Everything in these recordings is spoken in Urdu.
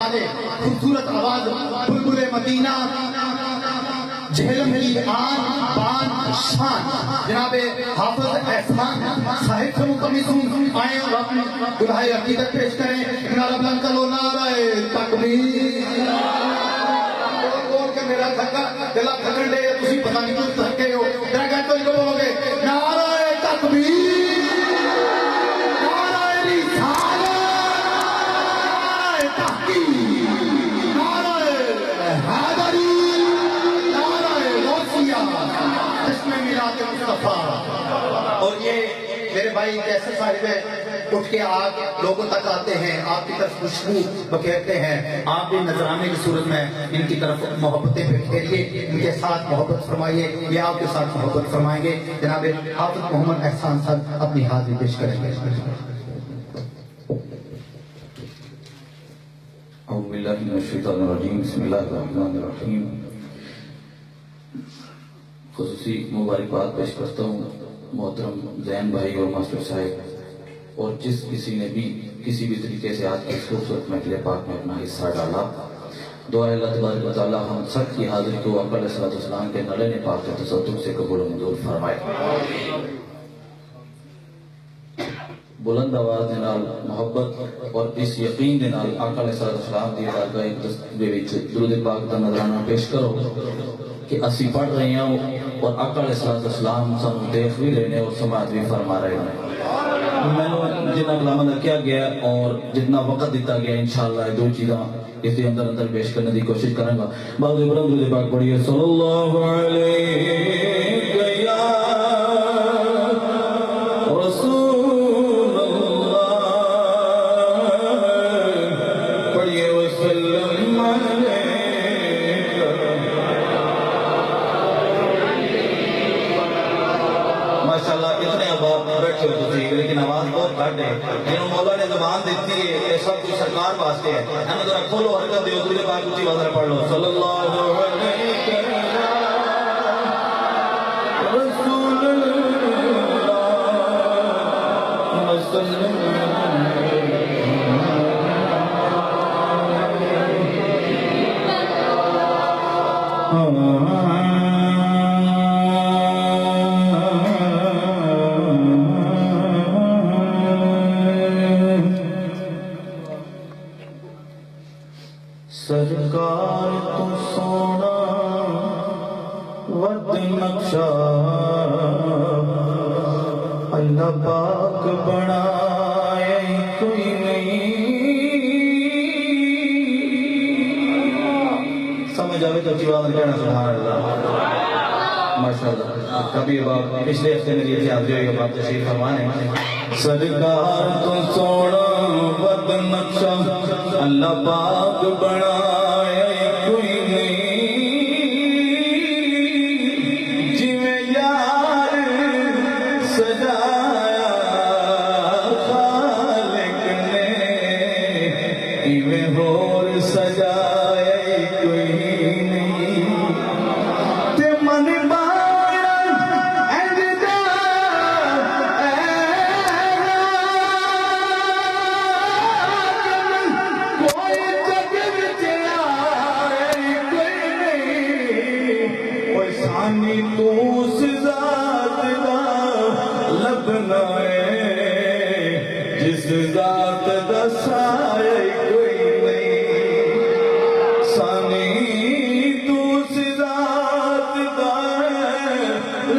خوبصورت آواز بلبل مدینہ جھیلم کی آن بان شان جناب حافظ احسان صاحب سے مقمصون آئیں اور اپنی دلہائی عقیدت پیش کریں. نعرہ بلند کرو نعرہ تکبیر. اور کہ میرا تھکا دلا تھکن دے تسی پتہ نہیں کیوں تھکے ہو ذرا کہہ تو جو بولو گے نعرہ تکبیر اور یہ میرے بھائی جیسے صاحب اٹھ کے آگ لوگوں تک آتے ہیں آپ کی طرف خوشبو بکھیرتے ہیں آپ بھی نذرانے کی صورت میں ان کی طرف محبتیں بکھیریے ان کے ساتھ محبت فرمائیے یہ آپ کے ساتھ محبت فرمائیں گے. جناب حافظ محمد احسان صاحب اپنی حاضری پیش کریں گے. اعوذ باللہ من الشیطان الرجیم بسم اللہ الرحمن الرحیم. خصوصی مبارکباد پیش کرتا ہوں محترم زین بھائی اور ماسٹر صاحب اور جس کسی نے بھی کسی بھی طریقے سے آج کی خوبصورت محفل پاک میں اپنا حصہ ڈالا. دعا اللہ تبارک و تعالی ہم سب کی حاضری کو آقا علیہ الصلوۃ والسلام کے نلے پاک کے تصدق سے قبول و منظور فرمائے. بلند آواز دے نال محبت اور اس یقین دے نال آقا علیہ الصلوۃ والسلام دی بارگاہ دے وچ درود پاک دا نذرانہ پیش کرو کہ اسی پڑھ رہے ہیں اور آقا علیہ الصلوۃ والسلام سانو دیکھ بھی رہے ہیں اور سماعت بھی فرما رہے ہیں. میں نے جتنا کلام ادا کیا گیا اور جتنا وقت دیتا گیا انشاءاللہ دو چیزاں اس کے اندر پیش کرنے کی کوشش کروں گا. بعد درود پاک پڑھیے صلی اللہ علیہ یا رسول اللہ پڑھیے وسلم علیہ. ماشاءاللہ اتنے اباب بیٹھے ہو تھی لیکن آواز بہت گھٹ ہے. جنہوں مولا نے زبان دیتی ہے یہ سب کچھ سرکار واسطے ہے. ہمیں ذرا کھولو حرکت دیو درود پاک اونچی آواز میں پڑھ لو صلی اللہ علیہ رسول اللہ وسلم. سرکار تو سونا ود نقشہ اللہ پاک بنائے کوئی نہیں. سمجھ آوے تو جواب کہنا سبحان اللہ ماشاءاللہ. کبھی باب پچھلے ہفتے میں یہ حاضری ہوئی باب تشریف فرمانے. سرکار تو سونا ود نقشہ اللہ پاک بنائے کوئی نہیں جویں یار سجایا خالق نے ایویں ہور سجایا کوئی نہیں. تے من تو اس ذات دا لبنا ہے جس ذات دا سایہ کوئی نہیں. سانی تو اس ذات دا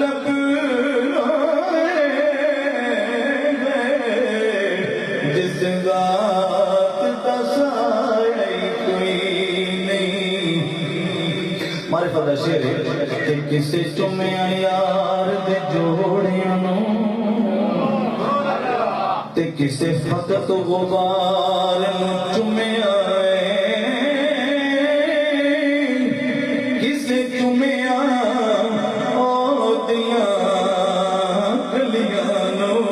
لبنا ہے جس ذات دا سایہ کوئی نہیں. معرفت دا شعر ہے تے کسے چومیا یار دے جوڑیاں نوں تے کسے فقط غبار نوں چومیا کسے چومیا اودیاں گلیاں نوں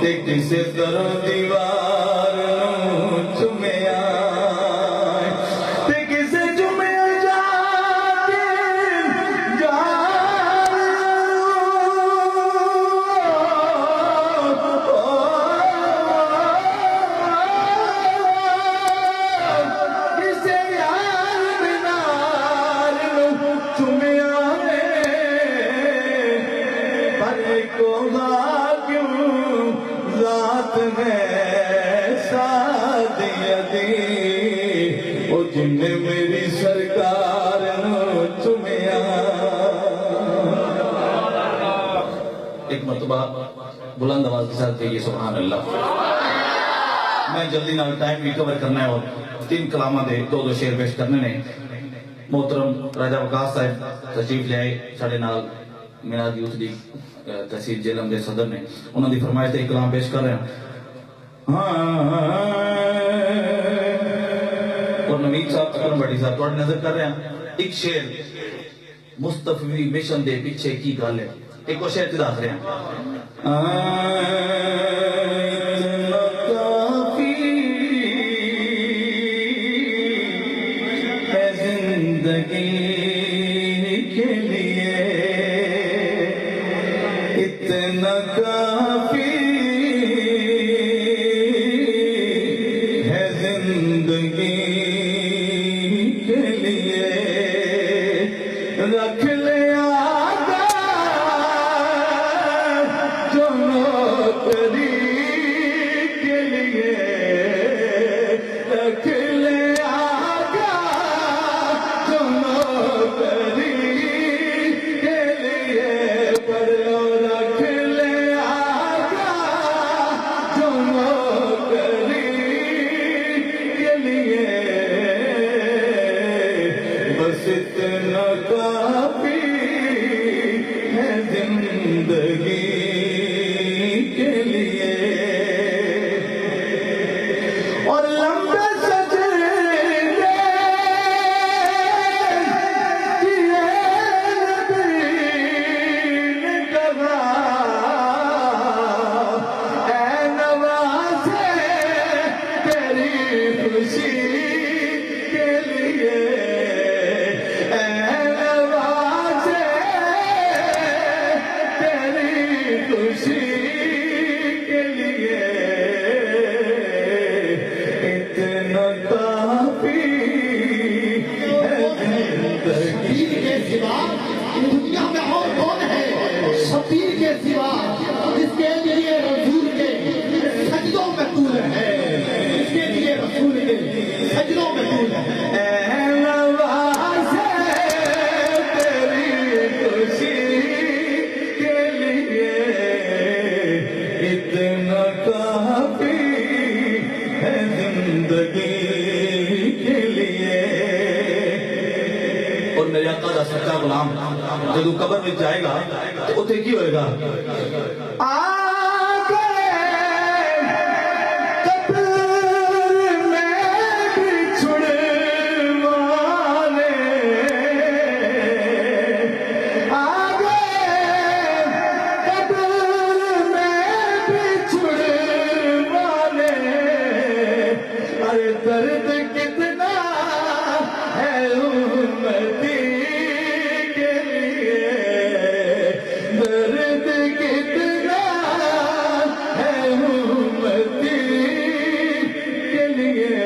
تے کسے در دیوار نوں چومیا تے کسے دی او جن میری سرکار نو چمیا ایک مرتبہ بلند آواز کے ساتھ کہیے سبحان اللہ میں جلدی نال ٹائم بھی کور کرنا ہے اور 3 کلامہ دے 2 شعر پیش کرنے نے محترم راجہ وقاص صاحب تشریف لے آئے ساڑھے نال میراد یوتھ لیگ تحصیل جہلم دے صدر نے انہوں نے فرمائش تے کلام پیش کر رہے ہیں اور نوید صاحب تکرم بڑی صاحب توڑ نظر کر رہے ہیں ایک شعر مصطفی مشن دے پیچھے کی گال ہے ایک اور شعر تداخ رہے ہیں اتنا کافی ہے زندگی کے لیے رکھ لے آگا جو نوکری کے لیے رکھ لے آگا جو نوکری کے لیے پڑھ لو رکھ لے آگا جو نوکری کے لیے بس اتنا کافی ہے زندگی کے لیے اور لمبے سجدے کیے نبی نے کہا اے نوازے تیری خوشی کے لیے اے نوازے تیری خوشی کے لیے اتنا کافی ہے زندگی شبیر کے سوا دنیا میں اور کون ہے شبیر کے سوا جس کے لیے رسول کے سجدوں میں طول ہے جس کے لیے رسول کے سجدوں میں طول ہے اے نوازے تیری خوشی کے لیے اتنا کافی ہے زندگی کے لیے اور میرے آقا دا سچا غلام جدو قبر میں جائے گا تو اتنے کی ہوئے گا درد کتنا ہے امتی کے لیے درد کتنا ہے امتی کے لیے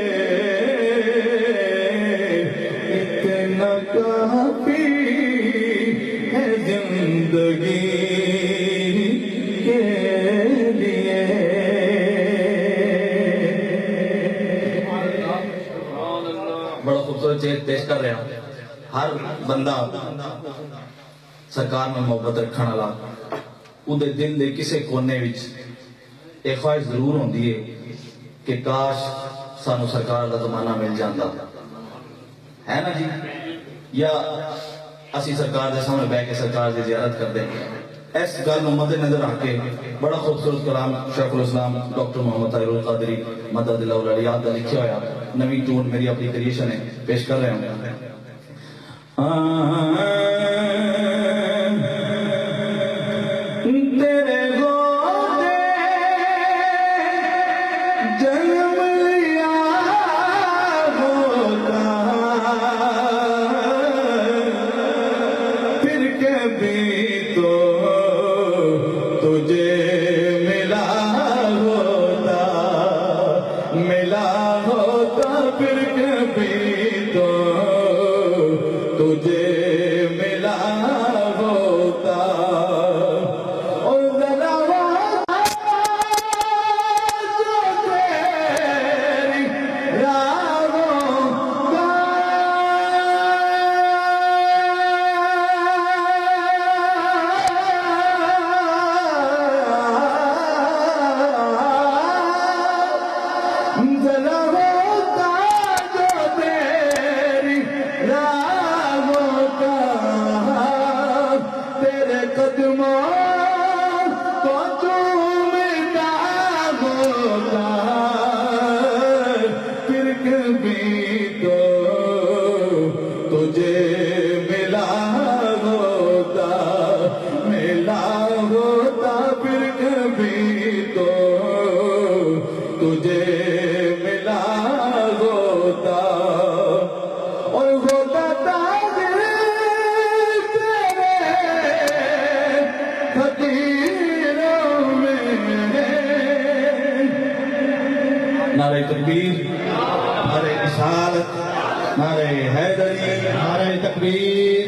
اتنا کافی ہے زندگی کے لیے بڑا خوبصورت چیز پیش کر رہے ہیں ہر بندہ سرکار میں محبت رکھنے والا اودے دل دے کسے کونے وچ ایک خواہش ضرور ہوندی ہے کہ کاش سانو سرکار دا زمانہ مل جاندا ہے نا جی یا اسی سرکار دے سامنے بیٹھ کے سرکار دی زیارت کر دیں اس گل نو مد نظر رکھ کے بڑا خوبصورت کلام شیخ الاسلام ڈاکٹر محمد طاہر القادری مدد اللہ الاولیاء دا لکھیا ہوا نوی ٹون میری اپنی کریشن ہے پیش کر رہے ہوں تیرے گودے جنم لیا ہوتا پھر کبھی تو تجھے ملا ہوتا پھر کبھی تو تجھے ملا رسالت، نعرہ حیدری، نعرہ تکبیر،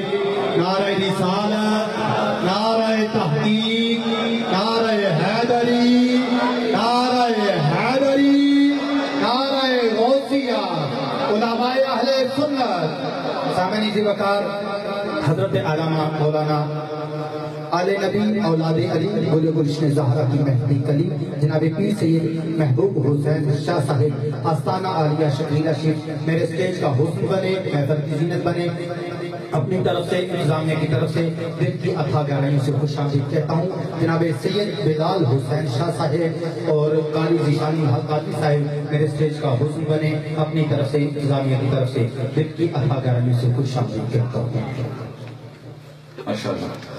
نعرہ رسالت، نعرہ تحقیق، نعرہ حیدری، نعرہ حیدری، نعرہ غوثیہ، علماء اہل سنت۔ سامعین ذی وقار حضرت علامہ مولانا آل نبی اولاد علی گل گلشن زہرا کی محفلی کلی جناب پیر سید محبوب حسین شاہ صاحب آستانہ عالیہ شکیلہ شیخ میرے سٹیج کا حسن بنے، محفل کی زینت بنے۔ اپنی طرف سے انتظامیہ کی طرف سے دل کی اتھا گہرائیوں سے خوش آمدید کہتا ہوں جناب سید بلال حسین شاہ صاحب اور قاری ذیشانی حقاتی صاحب میرے سٹیج کا حسن بنے۔ اپنی طرف سے انتظامیہ کی طرف سے دل کی اتھا گہرائیوں سے خوش آمدید کہتا ہوں۔ ماشاءاللہ۔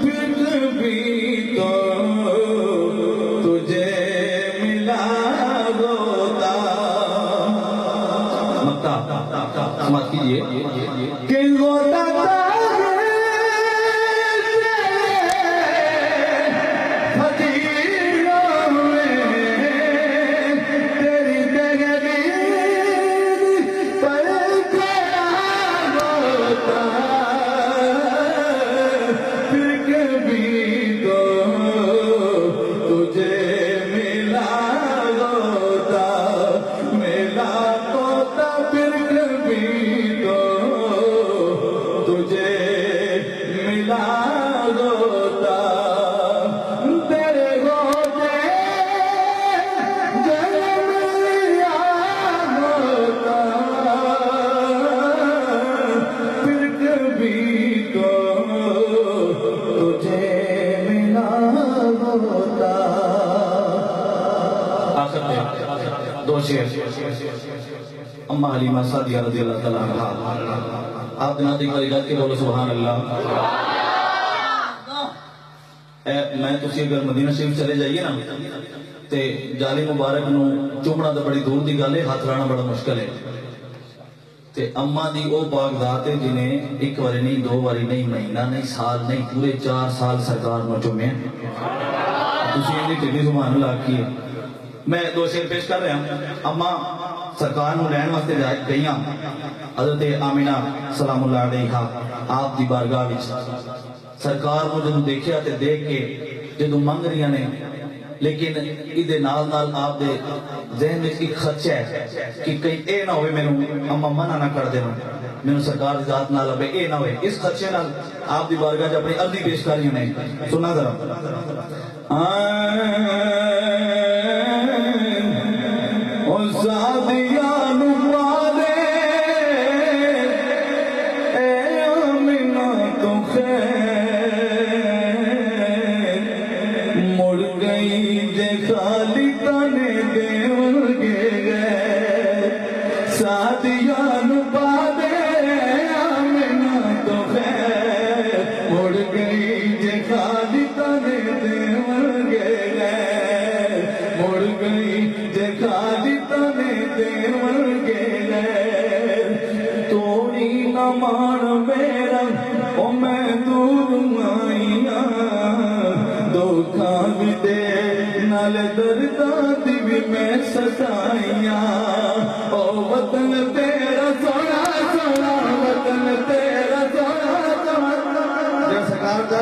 پھر بھی تو تجھے ملا ہوتا، مکہ سماعت کیجئے کہ ہوتا دو شعر اما حلیمہ سعدیہ رضی اللہ تعالیٰ عنہ۔ آپ جناتی کری جاتی بولو سبحان اللہ۔ میں تسی اگر مدینہ شریف چلے جائیے نا تے جالی مبارک نو چومنا تو بڑی دور دی گل ہے، ہاتھ لانا بڑا مشکل ہے۔ تے اما دی او پاک ذات ہے جنہیں ایک واری نہیں، دو واری نہیں، مہینہ نہیں، سال نہیں، پورے 4 سال سرکار نو چومے ہیں۔ تسی یہ ٹھیک سبحان اللہ کی ہے۔ میں 2 شعر پیش کر رہا ہوں۔ اما سرکار نو لین واسطے گئیاں، حضرت آمینہ سلام اللہ علیہا آپ دی بارگاہ وچ سرکار نو جدوں دیکھیا تے دیکھ کے جدوں منگ رہی نے، لیکن ایدے نال نال آپ دے ذہن وچ ایک خدشہ ہے کہ کہیں اے نہ ہوئے مینوں اما منع نہ کر دینا، مینوں سرکار دی ذات نال ابے اے نہ ہوئے۔ اس خدشے نال آپ دی بارگاہ وچ اپنی عرضی پیش کر رہی نے، سنا ذرا۔ میں ستائیاں او وطن تیرا سونا سونا، وطن تیرا سونا سونا۔ جب سرکار کا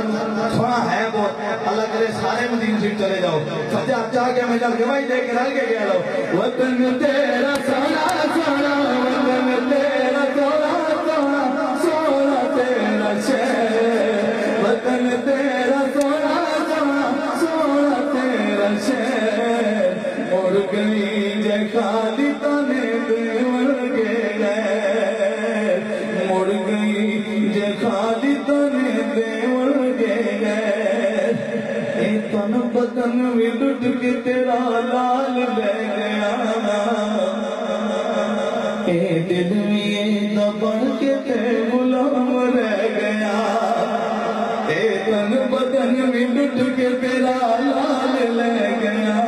سونا ہے وہ اللہ کرے سارے مدینہ شریف چلے جاؤ، سجا چاہ کے میں چل کے بھائی دے کے رل کے گیا لو۔ وطن تیرا سونا سونا، وطن تیرا سونا سونا، سونا تیرا شہر، وطن تیرا سونا سونا، سونا تیرا شہر۔ مڑ گئی جے خالی تانے دیور گئے، مڑ گئی جے خالی تانے دیور گئے۔ اے تن بدن بھی لٹ کے تیرا لال بہ گیا، اے دل بھی دبڑ کے تے غلام رہ گیا۔ اے تن بدن بھی لٹ کے تیرا لال لے گیا،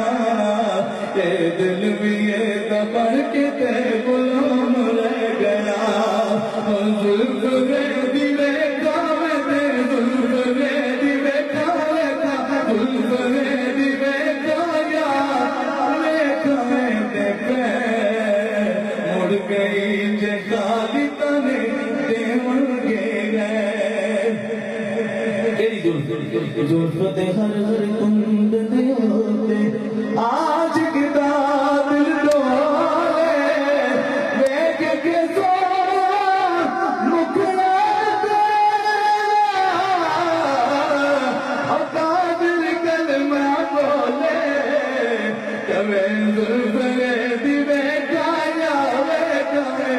اے دل بھی یہ دبڑ کے تے غلام رہ گیا۔ زلف ریدی بیٹھا میں تے، زلف ریدی بیٹھا میں تھا، زلف زلف دے ہر ہر کند دے ہوتے آج کتاب دل ڈولے ویک کے سونا مکھڑا دے اور قادر کلمہ بولے کبھی زلف دے دیوے کایا وے کبھی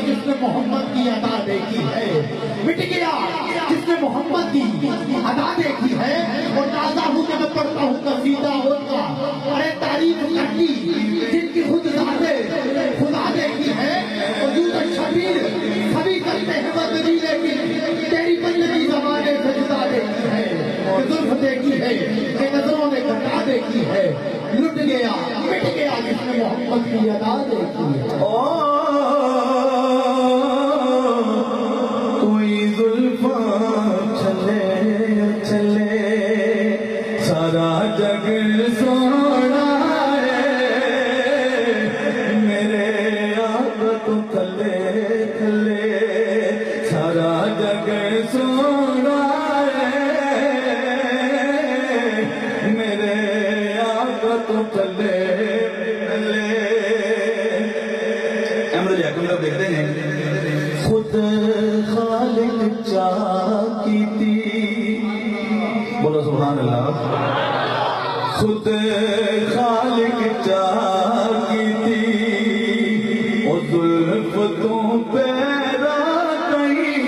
جس نے محمد کی ادا دیکھی ہے مٹ گیا جس نے محمد کی ادا دیکھی ہے اور تازہ ہوں کہ میں پڑھتا ہوں قصیدہ ہوتا ارے تعریف کرتی جن کی خود ذاتِ خدا دیکھی ہے اور یوں تو شبیر سبھی کرتے ہیں بدری لیکن تیری بندگی زمانے سجدہ دیکھی ہے کہ ظلم دیکھی ہے کہ نظروں نے گھٹا دیکھی ہے لٹ گیا مٹ گیا جس نے محمد کی ادا دیکھی ہے کوئی زلفاں چلے چلے سارا جگ سونا ہے میرے آپ تو تھلے تھلے سارا جگ سونا ہے میرے آپ تو تھلے تھلے احمد یعقوب صاحب دیکھتے ہیں خود خالق چاہ کی تھی بولو سبحان اللہ خود خالق چاہ کی تھی اور زلف تو پیدا کہیں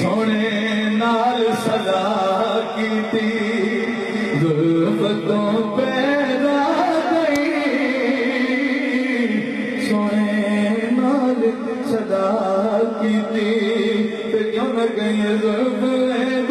سونے نال صدا کی تھی زلف تو پیدا سونے نال صدا کی تھی پھر کیوں نہ کہیں زلف